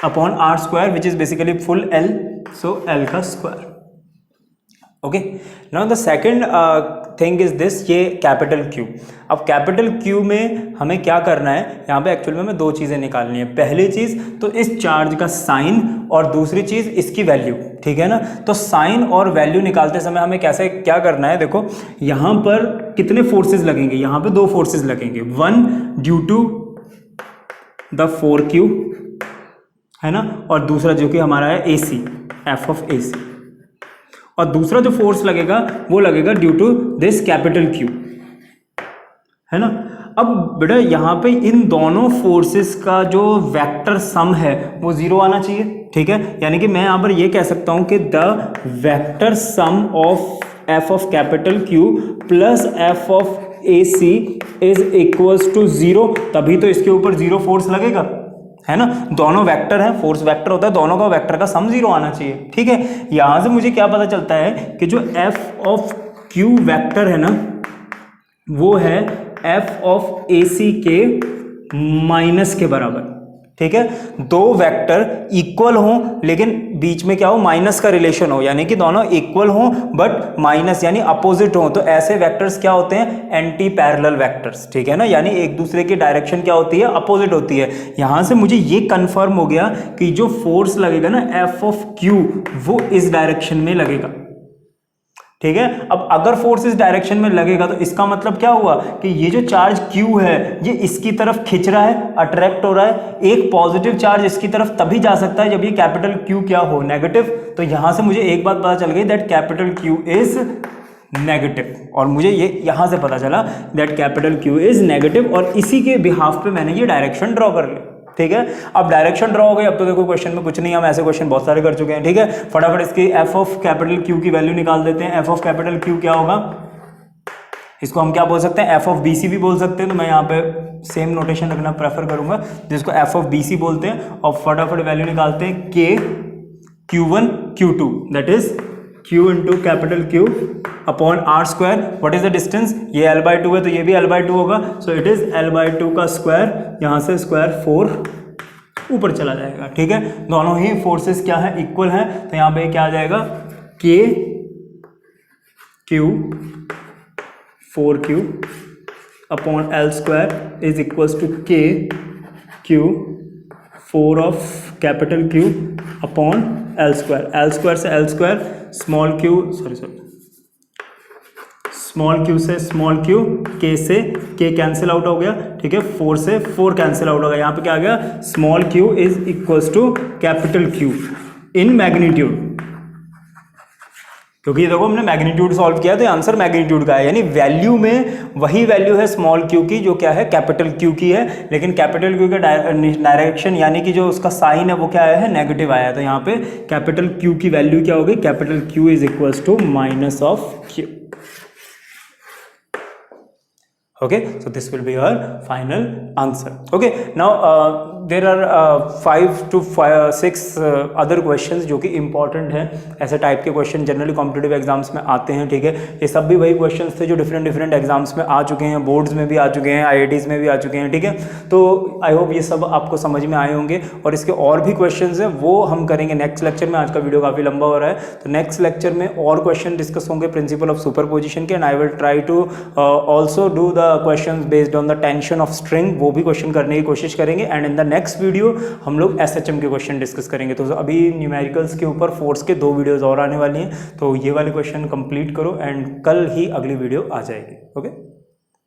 Upon R square which is basically full L, so L का square. Okay, now the second thing is this, ये capital Q. अब capital Q में हमें क्या करना है, यहाँ पे एक्चुअल में हमें दो चीज़ें निकालनी है। पहली चीज़ तो इस चार्ज का साइन और दूसरी चीज़ इसकी वैल्यू, ठीक है ना। तो साइन और वैल्यू निकालते समय हमें कैसे क्या करना है, देखो यहाँ पर कितने फोर्सेस लगेंगे, यहाँ पे दो फोर्सेस लगेंगे, one due to the 4q है ना, और दूसरा जो कि हमारा है AC, एफ ऑफ AC, और दूसरा जो फोर्स लगेगा वो लगेगा due to this capital Q, है ना। अब बेटा यहाँ पे इन दोनों फोर्सेस का जो वेक्टर सम है वो जीरो आना चाहिए, ठीक है। यानी कि मैं यहाँ पर ये कह सकता हूँ कि the vector sum of F of capital Q plus F of AC is equals to zero, तभी तो इसके ऊपर जीरो फोर्स लगेगा, है ना। दोनों वेक्टर हैं, फोर्स वेक्टर होता है, दोनों का वेक्टर का सम जीरो आना चाहिए, ठीक है। यहां से मुझे क्या पता चलता है कि जो एफ ऑफ क्यू वेक्टर है ना वो है एफ ऑफ AC के माइनस के बराबर, ठीक है। दो वेक्टर इक्वल हों लेकिन बीच में क्या हो, माइनस का रिलेशन हो, यानी कि दोनों इक्वल हों बट माइनस यानी अपोजिट हो, तो ऐसे वेक्टर्स क्या होते हैं, एंटी पैरेलल वेक्टर्स, ठीक है ना। यानी एक दूसरे की डायरेक्शन क्या होती है, अपोजिट होती है। यहां से मुझे ये कंफर्म हो गया कि जो फोर्स लगेगा ना एफ ऑफ क्यू वो इस डायरेक्शन में लगेगा, ठीक है। अब अगर फोर्स इस डायरेक्शन में लगेगा तो इसका मतलब क्या हुआ कि ये जो चार्ज Q है ये इसकी तरफ खिंच रहा है, अट्रैक्ट हो रहा है। एक पॉजिटिव चार्ज इसकी तरफ तभी जा सकता है जब ये कैपिटल Q क्या हो, नेगेटिव। तो यहां से मुझे एक बात पता चल गई that capital Q is negative, और मुझे ये यहां से पता चला that capital Q is negative, और इसी के बिहाफ पे मैंने ये डायरेक्शन ड्रॉ कर लिया, ठीक है। अब डायरेक्शन ड्रॉ हो गई, अब तो देखो क्वेश्चन में कुछ नहीं है, हम ऐसे क्वेश्चन बहुत सारे कर चुके हैं, ठीक है। फटाफट इसकी एफ ऑफ कैपिटल क्यू की वैल्यू निकाल देते हैं। एफ ऑफ कैपिटल क्यू क्या होगा, इसको हम क्या बोल सकते हैं, एफ ऑफ BC भी बोल सकते हैं, तो मैं यहाँ पे सेम नोटेशन रखना प्रेफर करूंगा जिसको एफ ऑफ BC बोलते हैं। और फटाफट वैल्यू निकालते हैं K Q1 Q2 that is Q into capital Q upon R square. What is the distance, ये L/2 है तो ये भी L/2 होगा, सो इट इज L/2 का स्क्वायर, यहाँ से स्क्वायर 4 ऊपर चला जाएगा, ठीक है। दोनों ही फोर्सेस क्या है, इक्वल है, तो यहाँ पे क्या आ जाएगा K Q 4Q upon L square is equals to K Q 4 of capital Q upon L square. L square से L square, small q small q से स्मॉल q, k से k कैंसिल आउट हो गया, ठीक है। 4 से 4 cancel out हो गया, यहाँ पे क्या आ गया, small q is equals to capital Q in magnitude, क्योंकि ये देखो हमने मैग्नीट्यूड सॉल्व किया तो आंसर मैग्नीट्यूड का है, यानी वैल्यू में वही वैल्यू है स्मॉल q की जो क्या है कैपिटल Q की है, लेकिन कैपिटल Q का डायरेक्शन यानी कि जो उसका साइन है वो क्या आया है, नेगेटिव आया है। तो यहाँ पे कैपिटल Q की वैल्यू क्या होगी, capital Q is equals to minus of Q। Okay, so this will be your final answer. Okay, now there are 5 to 6 other questions जो कि important हैं। ऐसे टाइप के क्वेश्चन जनरली कॉम्पिटिटिव एग्जाम्स में आते हैं, ठीक है। ये सब भी वही क्वेश्चंस थे जो डिफरेंट एग्जाम्स में आ चुके हैं, बोर्ड्स में भी आ चुके हैं, IITs में भी आ चुके हैं, ठीक है। तो आई होप ये सब आपको समझ में आए होंगे, और इसके और भी क्वेश्चन हैं वो हम करेंगे नेक्स्ट लेक्चर में। आज का वीडियो काफ़ी लंबा हो रहा है, तो नेक्स्ट लेक्चर में और क्वेश्चन डिस्कस होंगे प्रिंसिपल ऑफ सुपरपोजिशन के, and I will try to also do the questions based on the tension of string, वो भी क्वेश्चन करने की कोशिश करेंगे। And in the next video हम लोग SHM के क्वेश्चन डिस्कस करेंगे। तो अभी न्यूमेरिकल्स के ऊपर फोर्स के 2 वीडियोस और आने वाली हैं, तो ये वाले क्वेश्चन कंप्लीट करो एंड कल ही अगली वीडियो आ जाएगी। ओके।